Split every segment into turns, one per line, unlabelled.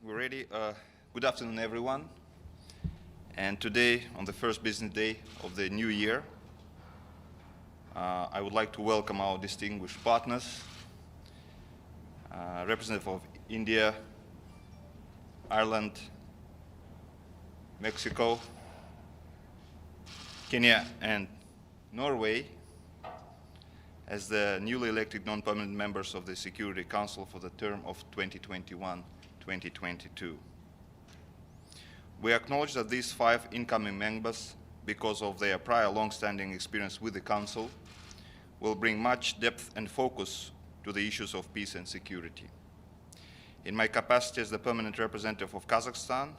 We're ready. Good afternoon, everyone. And today, on the first business day of the new year, I would like to welcome our distinguished partners, representative of India, Ireland, Mexico, Kenya, and Norway as the newly elected non-permanent members of the Security Council for the term of 2021-2022. We acknowledge that these 5 incoming members, because of their prior long-standing experience with the Council, will bring much depth and focus to the issues of peace and security. In my capacity as the permanent representative of Kazakhstan,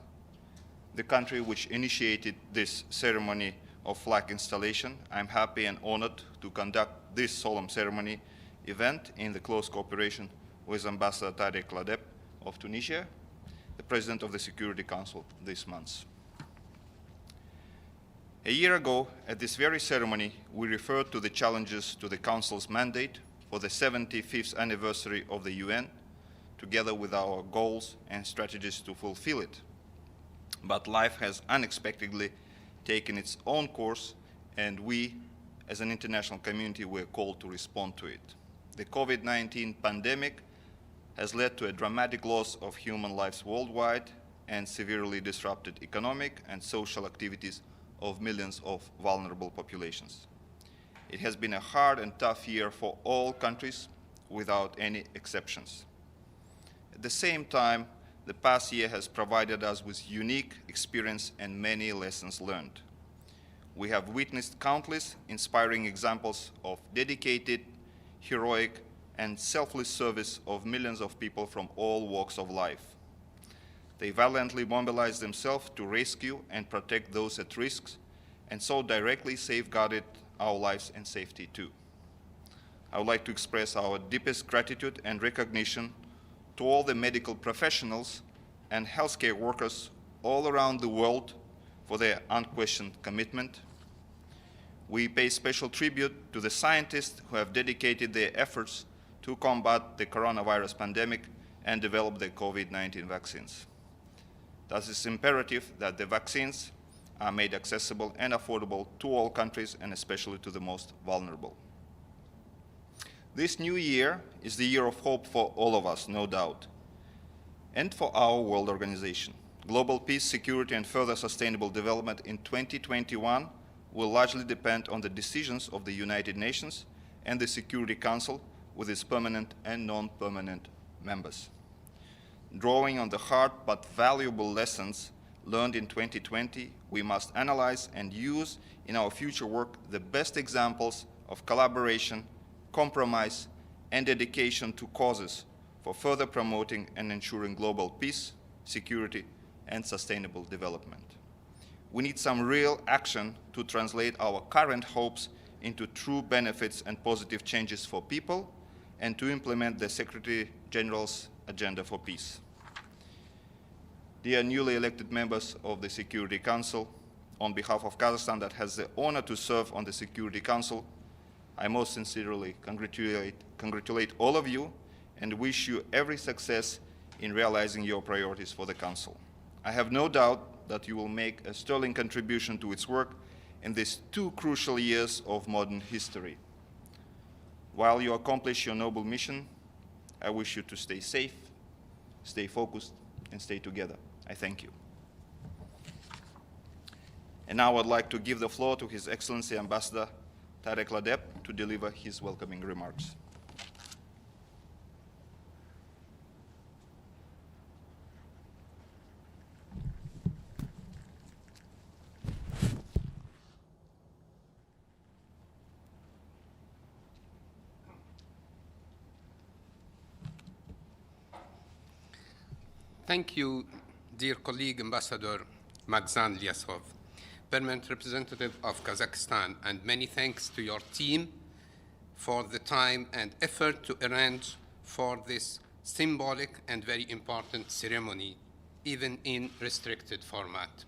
the country which initiated this ceremony of flag installation, I'm happy and honored to conduct this solemn ceremony event in the close cooperation with Ambassador Tarek Ladeb of Tunisia, the President of the Security Council this month. A year ago, at this very ceremony, we referred to the challenges to the Council's mandate for the 75th anniversary of the UN, together with our goals and strategies to fulfill it. But life has unexpectedly taken its own course, and we, as an international community, were called to respond to it. The COVID-19 pandemic has led to a dramatic loss of human lives worldwide and severely disrupted economic and social activities of millions of vulnerable populations. It has been a hard and tough year for all countries, without any exceptions. At the same time, the past year has provided us with unique experience and many lessons learned. We have witnessed countless inspiring examples of dedicated, heroic, and selfless service of millions of people from all walks of life. They valiantly mobilized themselves to rescue and protect those at risk, and so directly safeguarded our lives and safety too. I would like to express our deepest gratitude and recognition to all the medical professionals and healthcare workers all around the world for their unquestioned commitment. We pay special tribute to the scientists who have dedicated their efforts to combat the coronavirus pandemic and develop the COVID-19 vaccines. Thus, it's imperative that the vaccines are made accessible and affordable to all countries, and especially to the most vulnerable. This new year is the year of hope for all of us, no doubt, and for our world organization. Global peace, security, and further sustainable development in 2021 will largely depend on the decisions of the United Nations and the Security Council with its permanent and non-permanent members. Drawing on the hard but valuable lessons learned in 2020, we must analyze and use in our future work the best examples of collaboration, compromise, and dedication to causes for further promoting and ensuring global peace, security, and sustainable development. We need some real action to translate our current hopes into true benefits and positive changes for people, and to implement the Secretary General's agenda for peace. Dear newly elected members of the Security Council, on behalf of Kazakhstan that has the honor to serve on the Security Council, I most sincerely congratulate all of you and wish you every success in realizing your priorities for the Council. I have no doubt that you will make a sterling contribution to its work in these 2 crucial years of modern history. While you accomplish your noble mission, I wish you to stay safe, stay focused, and stay together. I thank you. And now I'd like to give the floor to His Excellency Ambassador Tarek Ladeb to deliver his welcoming remarks.
Thank you, dear colleague Ambassador Magzan Lyasov, Permanent Representative of Kazakhstan, and many thanks to your team for the time and effort to arrange for this symbolic and very important ceremony, even in restricted format.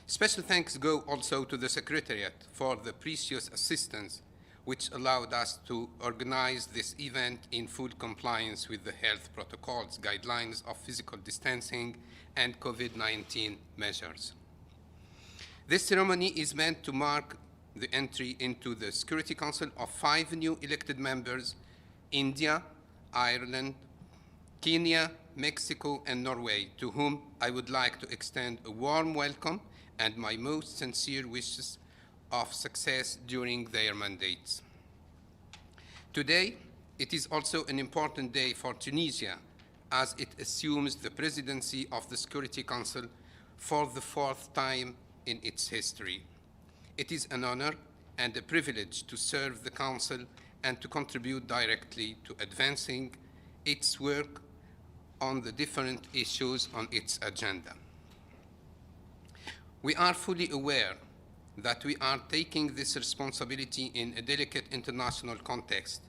Special thanks go also to the Secretariat for the precious assistance which allowed us to organize this event in full compliance with the health protocols, guidelines of physical distancing, and COVID-19 measures. This ceremony is meant to mark the entry into the Security Council of 5 new elected members: India, Ireland, Kenya, Mexico, and Norway, to whom I would like to extend a warm welcome and my most sincere wishes of success during their mandates. Today, it is also an important day for Tunisia, as it assumes the presidency of the Security Council for the 4th time in its history. It is an honor and a privilege to serve the Council and to contribute directly to advancing its work on the different issues on its agenda. We are fully aware that we are taking this responsibility in a delicate international context,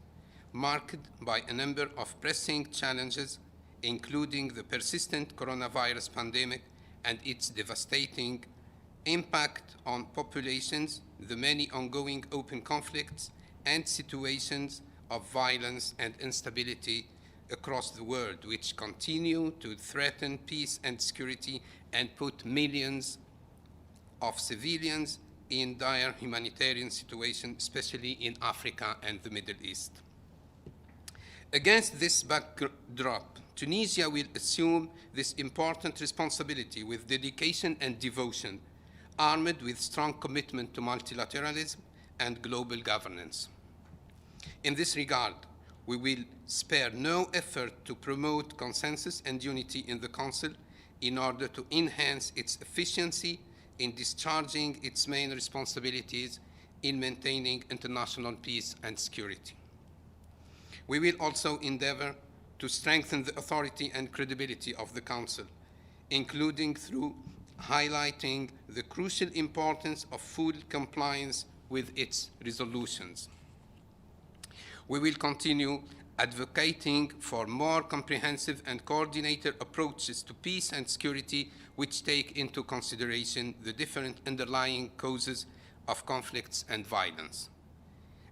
marked by a number of pressing challenges, including the persistent coronavirus pandemic and its devastating impact on populations, the many ongoing open conflicts, and situations of violence and instability across the world, which continue to threaten peace and security and put millions of civilians in dire humanitarian situation, especially in Africa and the Middle East. Against this backdrop, Tunisia will assume this important responsibility with dedication and devotion, armed with strong commitment to multilateralism and global governance. In this regard, we will spare no effort to promote consensus and unity in the Council in order to enhance its efficiency in discharging its main responsibilities in maintaining international peace and security. We will also endeavor to strengthen the authority and credibility of the Council, including through highlighting the crucial importance of full compliance with its resolutions. We will continue advocating for more comprehensive and coordinated approaches to peace and security, which take into consideration the different underlying causes of conflicts and violence.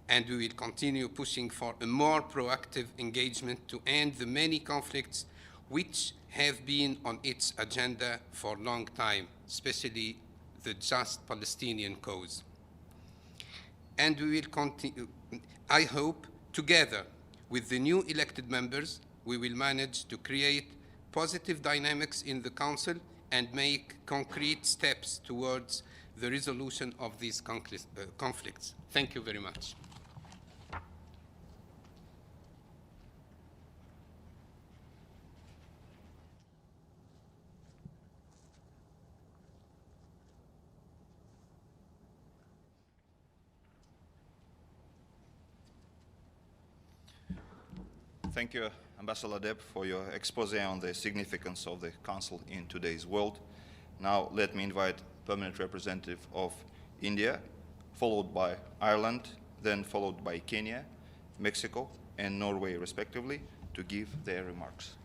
And we will continue pushing for a more proactive engagement to end the many conflicts which have been on its agenda for a long time, especially the just Palestinian cause. And we will continue, I hope, together with the new elected members, we will manage to create positive dynamics in the Council and make concrete steps towards the resolution of these conflicts. Thank you very much.
Thank you, Ambassador Deb, for your expose on the significance of the Council in today's world. Now let me invite Permanent Representative of India, followed by Ireland, then followed by Kenya, Mexico, and Norway, respectively, to give their remarks.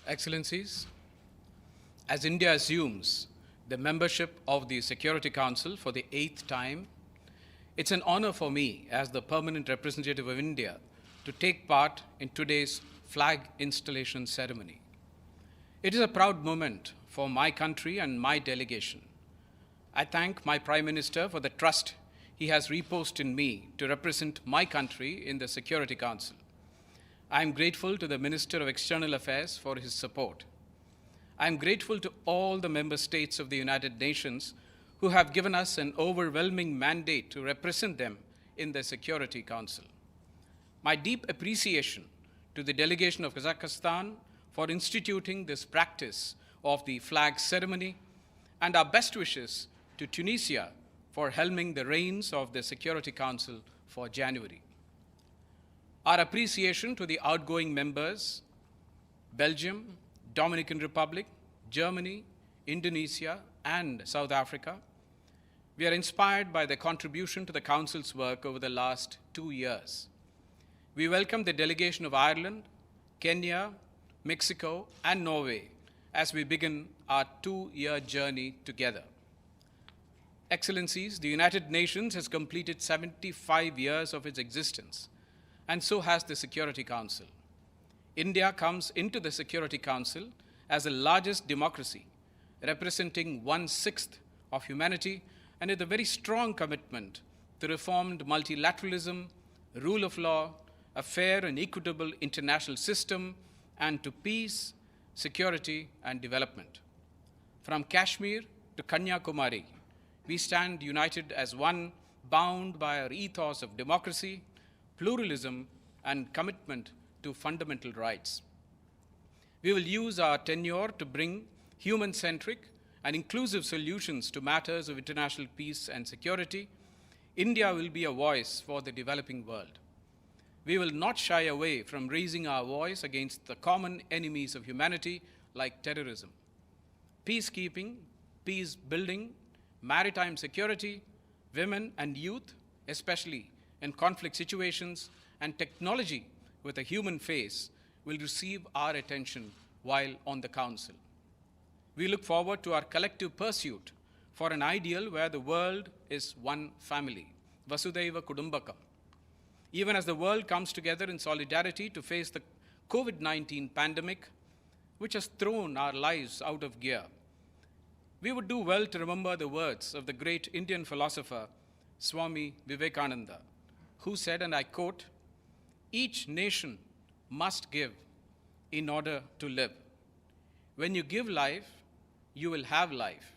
Excellencies, as India assumes the membership of the Security Council for the 8th time, it's an honor for me as the permanent representative of India to take part in today's flag installation ceremony. It is a proud moment for my country and my delegation. I thank my Prime Minister for the trust he has reposed in me to represent my country in the Security Council. I am grateful to the Minister of External Affairs for his support. I am grateful to all the member states of the United Nations who have given us an overwhelming mandate to represent them in the Security Council. My deep appreciation to the delegation of Kazakhstan for instituting this practice of the flag ceremony, and our best wishes to Tunisia for helming the reins of the Security Council for January. Our appreciation to the outgoing members, Belgium, Dominican Republic, Germany, Indonesia, and South Africa. We are inspired by their contribution to the Council's work over the last 2 years. We welcome the delegation of Ireland, Kenya, Mexico, and Norway as we begin our 2-year journey together. Excellencies, the United Nations has completed 75 years of its existence, and so has the Security Council. India comes into the Security Council as the largest democracy, representing 1/6 of humanity, and with a very strong commitment to reformed multilateralism, rule of law, a fair and equitable international system, and to peace, security, and development. From Kashmir to Kanyakumari, we stand united as one, bound by our ethos of democracy, pluralism, and commitment to fundamental rights. We will use our tenure to bring human-centric and inclusive solutions to matters of international peace and security. India will be a voice for the developing world. We will not shy away from raising our voice against the common enemies of humanity like terrorism. Peacekeeping, peace building, maritime security, women and youth, especially in conflict situations, and technology with a human face will receive our attention while on the Council. We look forward to our collective pursuit for an ideal where the world is one family, Vasudhaiva Kudumbakam. Even as the world comes together in solidarity to face the COVID-19 pandemic, which has thrown our lives out of gear, we would do well to remember the words of the great Indian philosopher, Swami Vivekananda, who said, and I quote, "Each nation must give in order to live. When you give life, you will have life.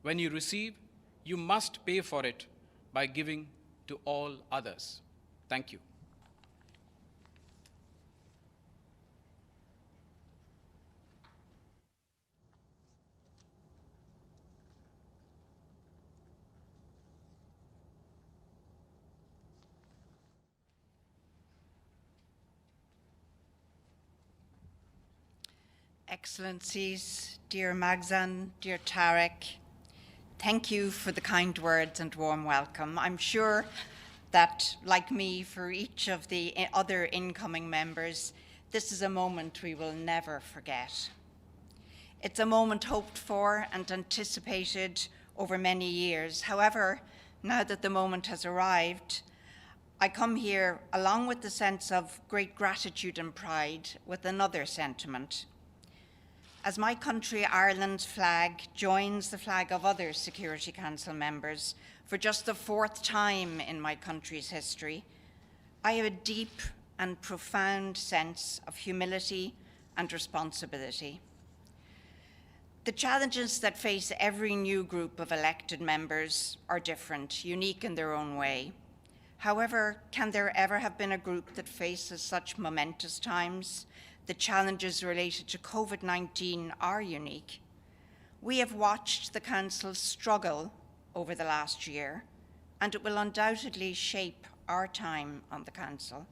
When you receive, you must pay for it by giving to all others." Thank you.
Excellencies, dear Magzan, dear Tarek, thank you for the kind words and warm welcome. I'm sure that, like me, for each of the other incoming members, this is a moment we will never forget. It's a moment hoped for and anticipated over many years. However, now that the moment has arrived, I come here along with the sense of great gratitude and pride with another sentiment. As my country, Ireland's flag, joins the flag of other Security Council members for just the 4th time in my country's history, I have a deep and profound sense of humility and responsibility. The challenges that face every new group of elected members are different, unique in their own way. However, can there ever have been a group that faces such momentous times? The challenges related to COVID-19 are unique. We have watched the Council struggle over the last year, and it will undoubtedly shape our time on the Council.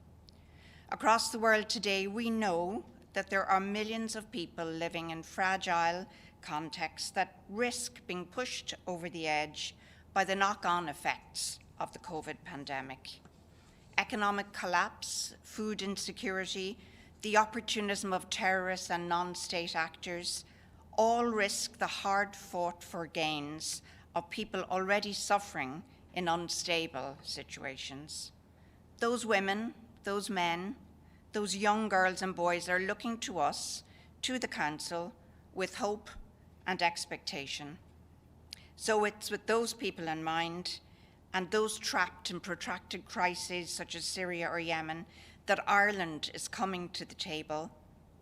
Across the world today, we know that there are millions of people living in fragile contexts that risk being pushed over the edge by the knock-on effects of the COVID pandemic. Economic collapse, food insecurity, the opportunism of terrorists and non-state actors all risk the hard-fought-for gains of people already suffering in unstable situations. Those women, those men, those young girls and boys are looking to us, to the Council, with hope and expectation. So it's with those people in mind and those trapped in protracted crises such as Syria or Yemen that Ireland is coming to the table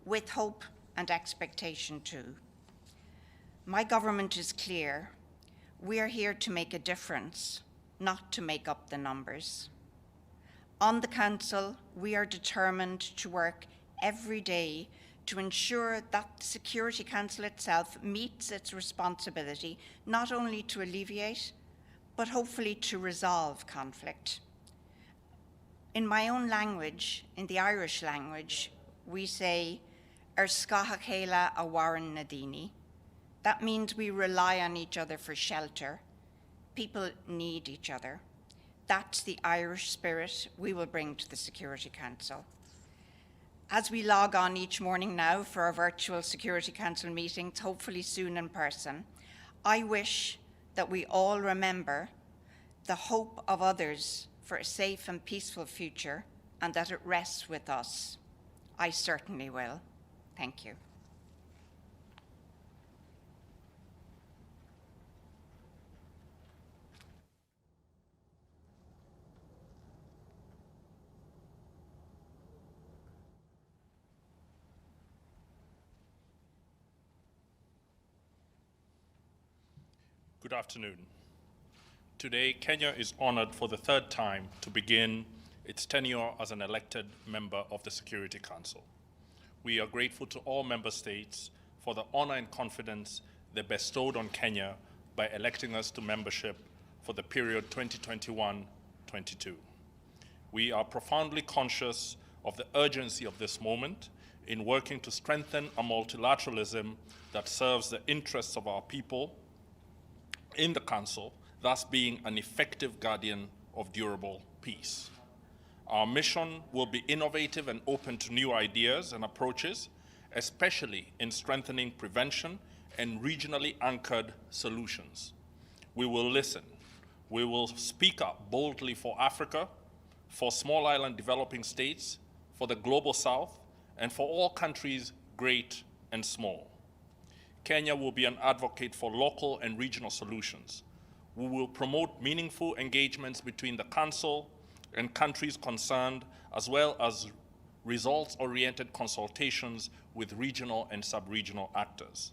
with hope and expectation too. My government is clear. We are here to make a difference, not to make up the numbers. On the Council, we are determined to work every day to ensure that the Security Council itself meets its responsibility, not only to alleviate, but hopefully to resolve conflict. In my own language, in the Irish language, we say, Skahakela Awaran Nadini. That means we rely on each other for shelter. People need each other. That's the Irish spirit we will bring to the Security Council. As we log on each morning now for our virtual Security Council meetings, hopefully soon in person, I wish that we all remember the hope of others for a safe and peaceful future, and that it rests with us. I certainly will. Thank you.
Good afternoon. Today, Kenya is honored for the third time to begin its tenure as an elected member of the Security Council. We are grateful to all member states for the honor and confidence they bestowed on Kenya by electing us to membership for the period 2021-22. We are profoundly conscious of the urgency of this moment in working to strengthen a multilateralism that serves the interests of our people in the Council, thus being an effective guardian of durable peace. Our mission will be innovative and open to new ideas and approaches, especially in strengthening prevention and regionally anchored solutions. We will listen. We will speak up boldly for Africa, for small island developing states, for the global South, and for all countries, great and small. Kenya will be an advocate for local and regional solutions. We will promote meaningful engagements between the Council and countries concerned, as well as results-oriented consultations with regional and sub-regional actors.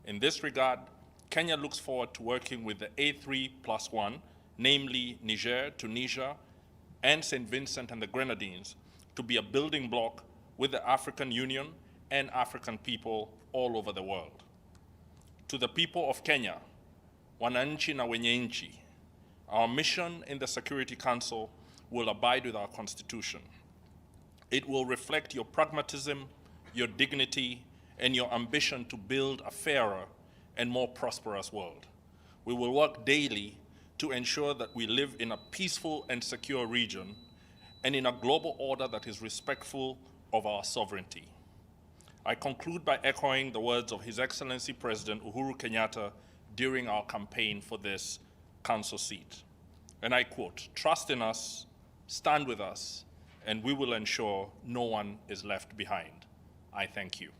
In this regard, Kenya looks forward to working with the A3+1, namely Niger, Tunisia, and St. Vincent and the Grenadines, to be a building block with the African Union and African people all over the world. To the people of Kenya, wananchi na wenye nchi, our mission in the Security Council will abide with our Constitution. It will reflect your pragmatism, your dignity, and your ambition to build a fairer and more prosperous world. We will work daily to ensure that we live in a peaceful and secure region and in a global order that is respectful of our sovereignty. I conclude by echoing the words of His Excellency President Uhuru Kenyatta during our campaign for this council seat. And I quote, "Trust in us, stand with us, and we will ensure no one is left behind." I thank you.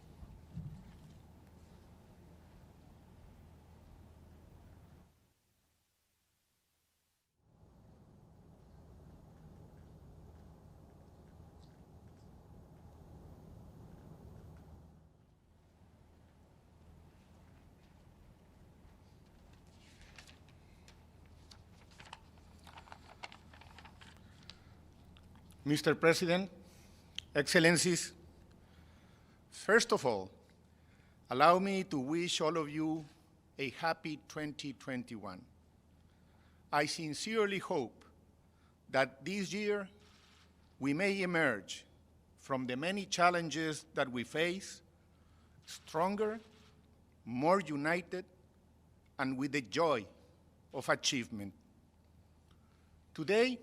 Mr. President, Excellencies, first of all, allow me to wish all of you a happy 2021. I sincerely hope that this year we may emerge from the many challenges that we face stronger, more united, and with the joy of achievement. Today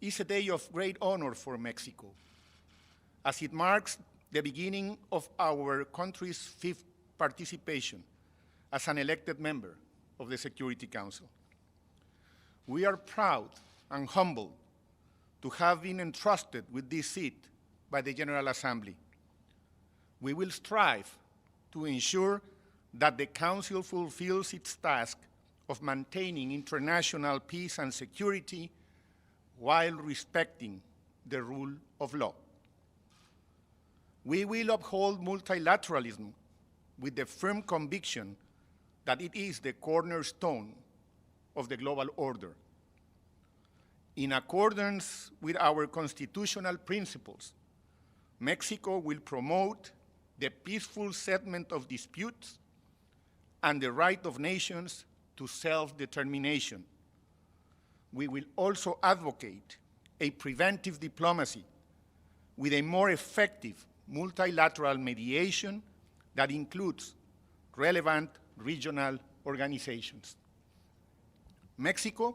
is a day of great honor for Mexico, as it marks the beginning of our country's 5th participation as an elected member of the Security Council. We are proud and humbled to have been entrusted with this seat by the General Assembly. We will strive to ensure that the Council fulfills its task of maintaining international peace and security while respecting the rule of law. We will uphold multilateralism with the firm conviction that it is the cornerstone of the global order. In accordance with our constitutional principles, Mexico will promote the peaceful settlement of disputes and the right of nations to self-determination. We will also advocate a preventive diplomacy with a more effective multilateral mediation that includes relevant regional organizations. Mexico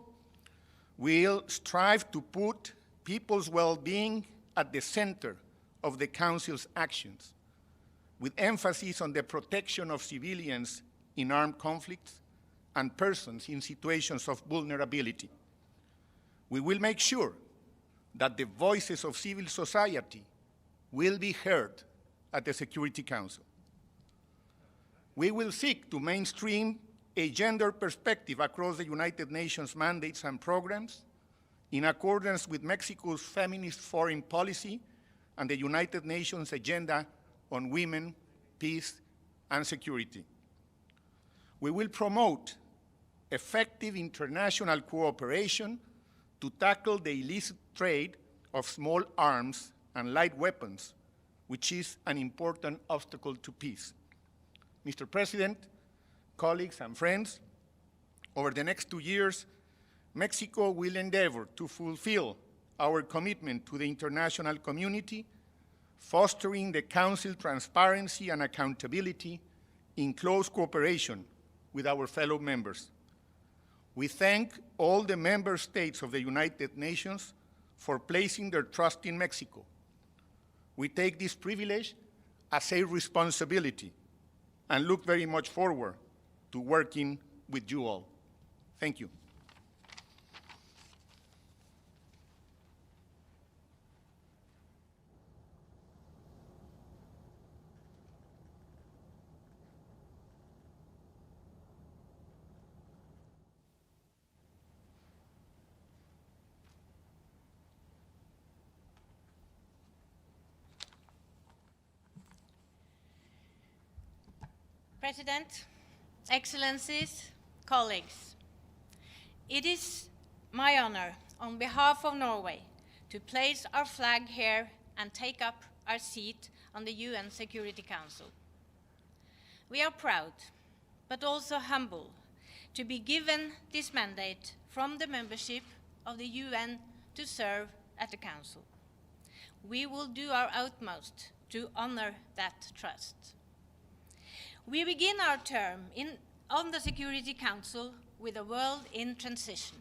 will strive to put people's well-being at the center of the Council's actions, with emphasis on the protection of civilians in armed conflicts and persons in situations of vulnerability. We will make sure that the voices of civil society will be heard at the Security Council. We will seek to mainstream a gender perspective across the United Nations mandates and programs in accordance with Mexico's feminist foreign policy and the United Nations Agenda on Women, Peace, and Security. We will promote effective international cooperation to tackle the illicit trade of small arms and light weapons, which is an important obstacle to peace. Mr. President, colleagues, and friends, over the next 2 years, Mexico will endeavor to fulfill our commitment to the international community, fostering the Council transparency and accountability in close cooperation with our fellow members. We thank all the member states of the United Nations for placing their trust in Mexico. We take this privilege as a responsibility and look very much forward to working with you all. Thank you.
President, Excellencies, colleagues, it is my honor on behalf of Norway to place our flag here and take up our seat on the UN Security Council. We are proud, but also humble, to be given this mandate from the membership of the UN to serve at the Council. We will do our utmost to honor that trust. We begin our term on the Security Council with a world in transition.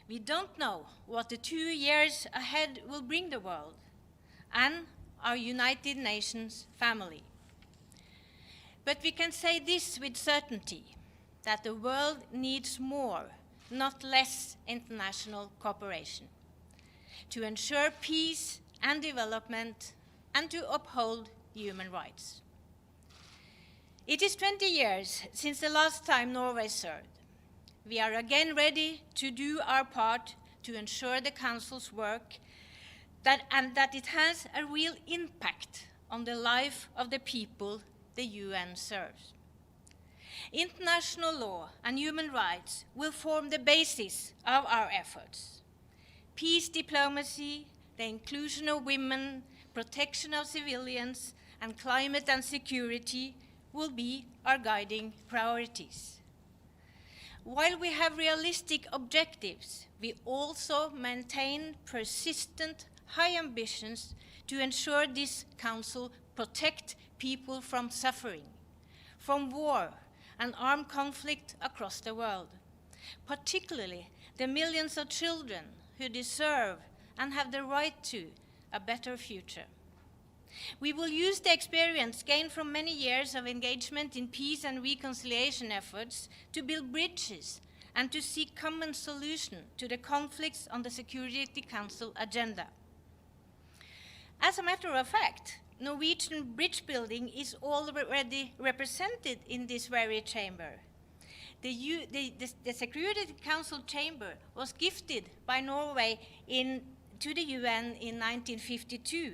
We don't know what the 2 years ahead will bring the world and our United Nations family. But we can say this with certainty, that the world needs more, not less, international cooperation to ensure peace and development and to uphold human rights. It is 20 years since the last time Norway served. We are again ready to do our part to ensure the Council's work and that it has a real impact on the life of the people the UN serves. International law and human rights will form the basis of our efforts. Peace diplomacy, the inclusion of women, protection of civilians, and climate and security will be our guiding priorities. While we have realistic objectives, we also maintain persistent, high ambitions to ensure this Council protect people from suffering, from war and armed conflict across the world, particularly the millions of children who deserve and have the right to a better future. We will use the experience gained from many years of engagement in peace and reconciliation efforts to build bridges and to seek common solutions to the conflicts on the Security Council agenda. As a matter of fact, Norwegian bridge building is already represented in this very chamber. The Security Council chamber was gifted by Norway to the UN in 1952.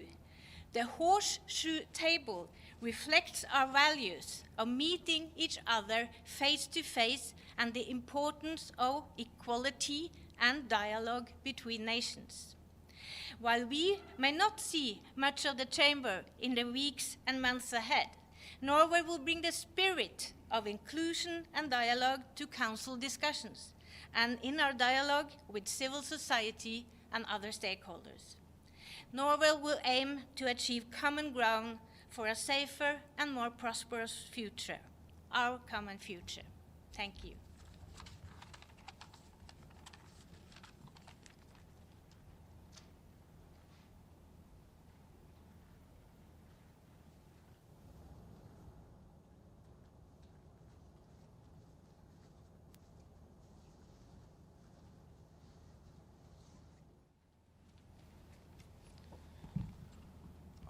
The horseshoe table reflects our values of meeting each other face to face and the importance of equality and dialogue between nations. While we may not see much of the chamber in the weeks and months ahead, Norway will bring the spirit of inclusion and dialogue to Council discussions and in our dialogue with civil society and other stakeholders. Norway will aim to achieve common ground for a safer and more prosperous future, our common future. Thank you.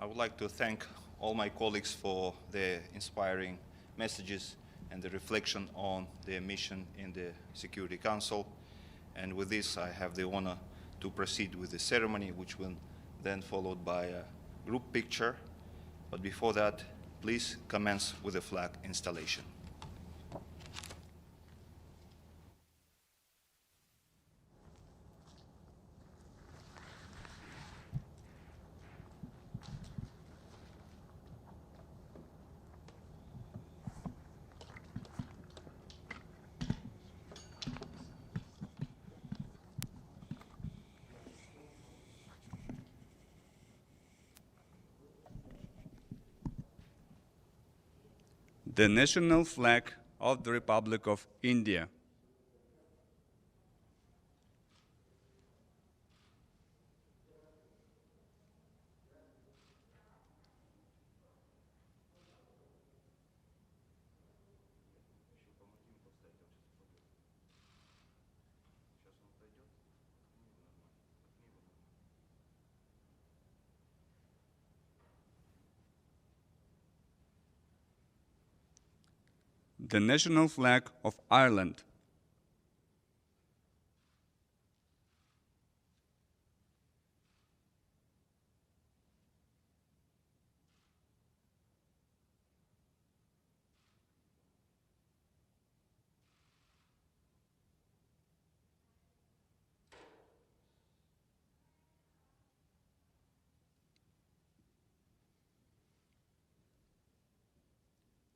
I would like to thank all my colleagues for their inspiring messages and the reflection on their mission in the Security Council. And with this, I have the honor to proceed with the ceremony, which will then followed by a group picture. But before that, please commence with the flag installation.
The national flag of the Republic of India. The national flag of Ireland.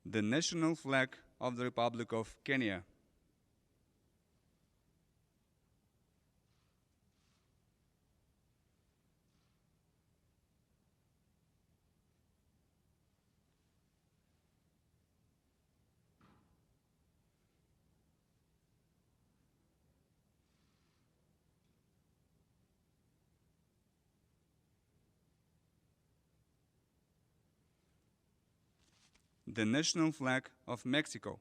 The national flag of the Republic of Kenya. The national flag of Mexico.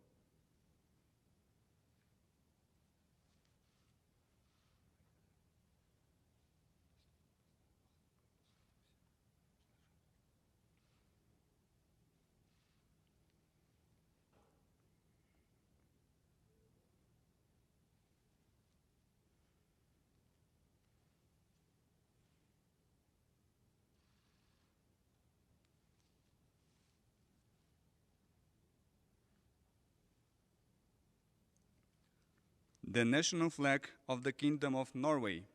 The national flag of the Kingdom of Norway.